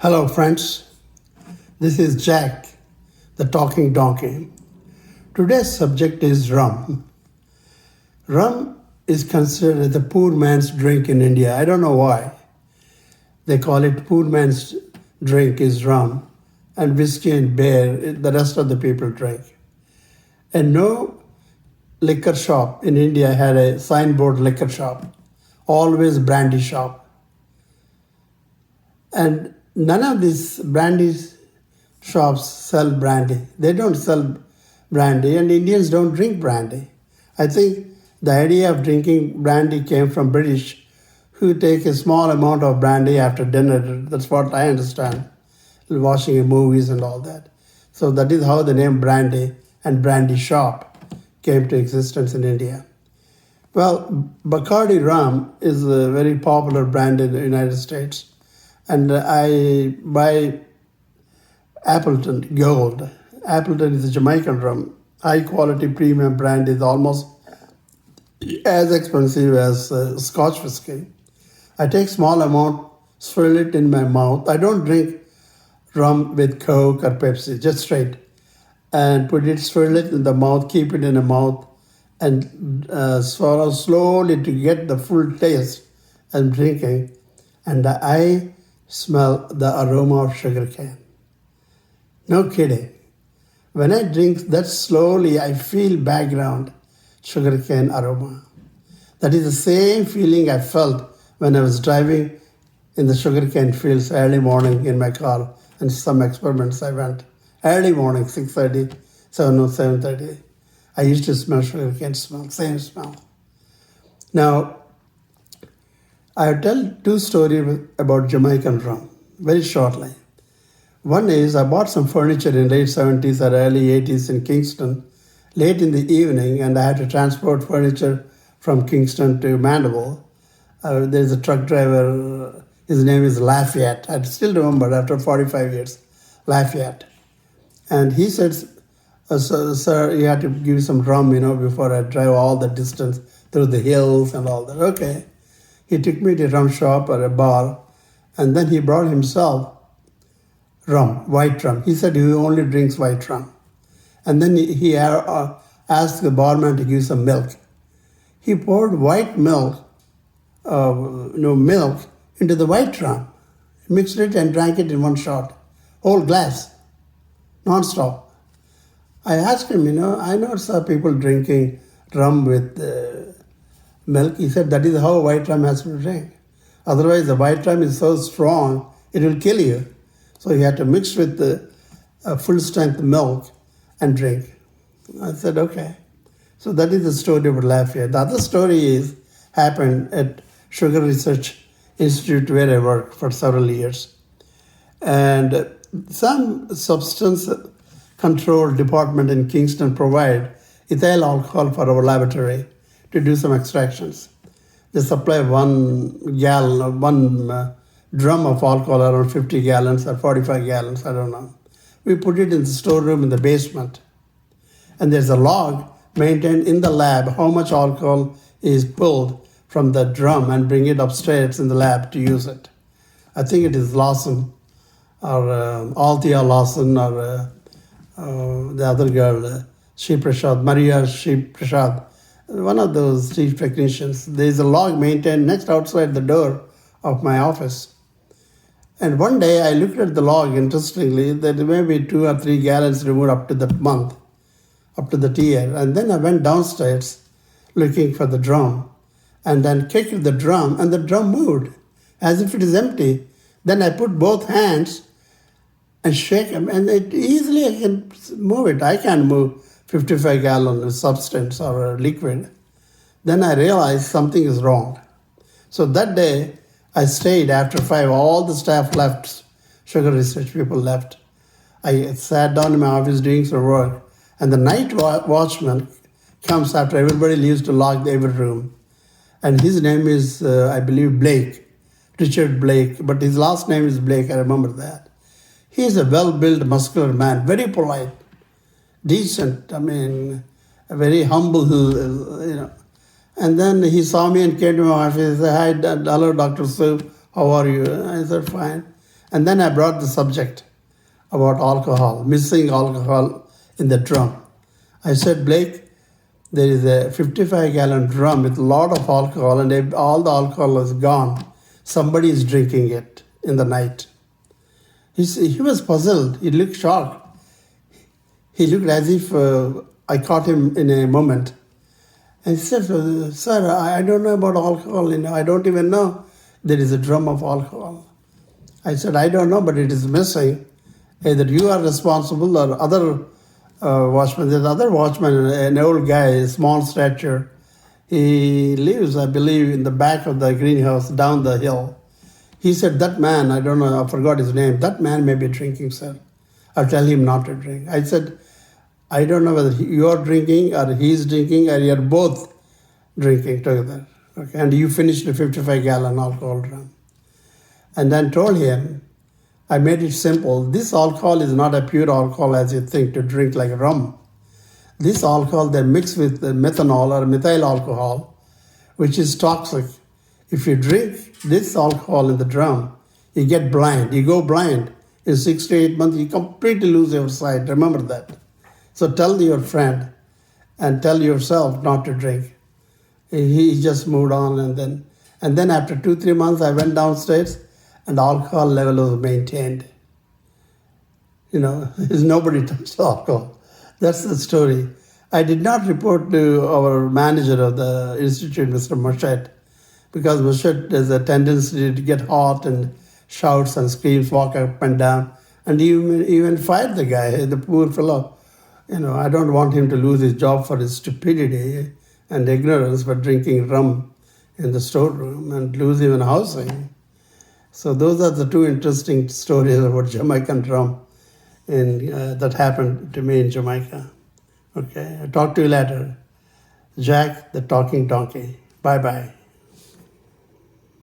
Hello, friends. This is Jack, the talking donkey. Today's subject is rum. Rum is considered the poor man's drink in India. I don't know why. They call it poor man's drink is rum, and whiskey and beer, the rest of the people drink. And no liquor shop in India had a signboard liquor shop, always brandy shop. And none of these brandy shops sell brandy. They don't sell brandy, and Indians don't drink brandy. I think the idea of drinking brandy came from British, who take a small amount of brandy after dinner. That's what I understand, watching movies and all that. So that is how the name brandy and brandy shop came to existence in India. Well, Bacardi rum is a very popular brand in the United States. And I buy Appleton Gold. Appleton is a Jamaican rum. High quality premium brand is almost as expensive as Scotch whiskey. I take small amount, swirl it in my mouth. I don't drink rum with Coke or Pepsi, just straight. And swirl it in the mouth, keep it in the mouth, and swallow slowly to get the full taste I'm drinking. And I smell the aroma of sugarcane. No kidding. When I drink that slowly, I feel background sugarcane aroma. That is the same feeling I felt when I was driving in the sugarcane fields early morning in my car, and some experiments I went. Early morning, 6:30, 7:30. I used to smell sugarcane smell, same smell. Now, I'll tell two stories about Jamaican rum, very shortly. One is I bought some furniture in late 70s or early 80s in Kingston, late in the evening, and I had to transport furniture from Kingston to Mandeville. There's a truck driver, his name is Lafayette. I still remember after 45 years, Lafayette. And he said, sir, you have to give some rum, before I drive all the distance through the hills and all that. Okay. He took me to a rum shop or a bar, and then he brought himself rum, white rum. He said he only drinks white rum. And then he asked the barman to give some milk. He poured white milk, milk into the white rum, mixed it and drank it in one shot, whole glass, non-stop. I asked him, I never saw people drinking rum with milk. He said that is how white rum has to be drank. Otherwise, the white rum is so strong, it will kill you. So you have to mix with the full strength milk and drink. I said, okay. So that is the story about Lafayette. The other story happened at Sugar Research Institute where I worked for several years. And some substance control department in Kingston provide ethyl alcohol for our laboratory to do some extractions. They supply one drum of alcohol, around 50 gallons or 45 gallons, I don't know. We put it in the storeroom in the basement. And there's a log maintained in the lab how much alcohol is pulled from the drum and bring it upstairs in the lab to use it. I think it is Lawson or Althea Lawson or the other girl, Maria Shri Prasad. One of those chief technicians. There is a log maintained next outside the door of my office. And one day I looked at the log, interestingly, there may be 2 or 3 gallons removed up to that month, up to that year. And then I went downstairs looking for the drum and then kicked the drum, and the drum moved as if it is empty. Then I put both hands and shake them, and easily I can move it. I can't move 55 gallon substance or liquid. Then I realized something is wrong. So that day I stayed after 5, all the staff left, Sugar Research people left. I sat down in my office doing some work, and the night watchman comes after everybody leaves to lock every room. And his name is, I believe, Blake, Richard Blake, but his last name is Blake, I remember that. He is a well-built, muscular man, very polite, decent, a very humble, And then he saw me and came to my office. He said, hi, hello, Dr. Soup, how are you? I said, fine. And then I brought the subject about alcohol, missing alcohol in the drum. I said, Blake, there is a 55-gallon drum with a lot of alcohol, and if all the alcohol is gone, somebody is drinking it in the night. He was puzzled. He looked shocked. He looked as if I caught him in a moment. And he said, Sir, I don't know about alcohol. I don't even know there is a drum of alcohol. I said, I don't know, but it is missing. Either you are responsible or other watchman. There's other watchman, an old guy, small stature. He lives, I believe, in the back of the greenhouse down the hill. He said, that man, I don't know, I forgot his name, that man may be drinking, sir. I'll tell him not to drink. I said, I don't know whether you're drinking or he's drinking or you're both drinking together. Okay? And you finished a 55-gallon alcohol drum. And then told him, I made it simple. This alcohol is not a pure alcohol as you think to drink like rum. This alcohol they mix with methanol or methyl alcohol, which is toxic. If you drink this alcohol in the drum, you get blind. You go blind. In 6 to 8 months, you completely lose your sight. Remember that. So tell your friend and tell yourself not to drink. He just moved on, and then after 2-3 months, I went downstairs, and alcohol level was maintained. Nobody touched alcohol. That's the story. I did not report to our manager of the institute, Mr. Mashet, because Mashet has a tendency to get hot and shouts and screams, walk up and down, and even fired the guy, the poor fellow. I don't want him to lose his job for his stupidity and ignorance for drinking rum in the storeroom and lose even housing. So those are the two interesting stories about Jamaican rum that happened to me in Jamaica. Okay, I'll talk to you later. Jack, the talking donkey. Bye-bye.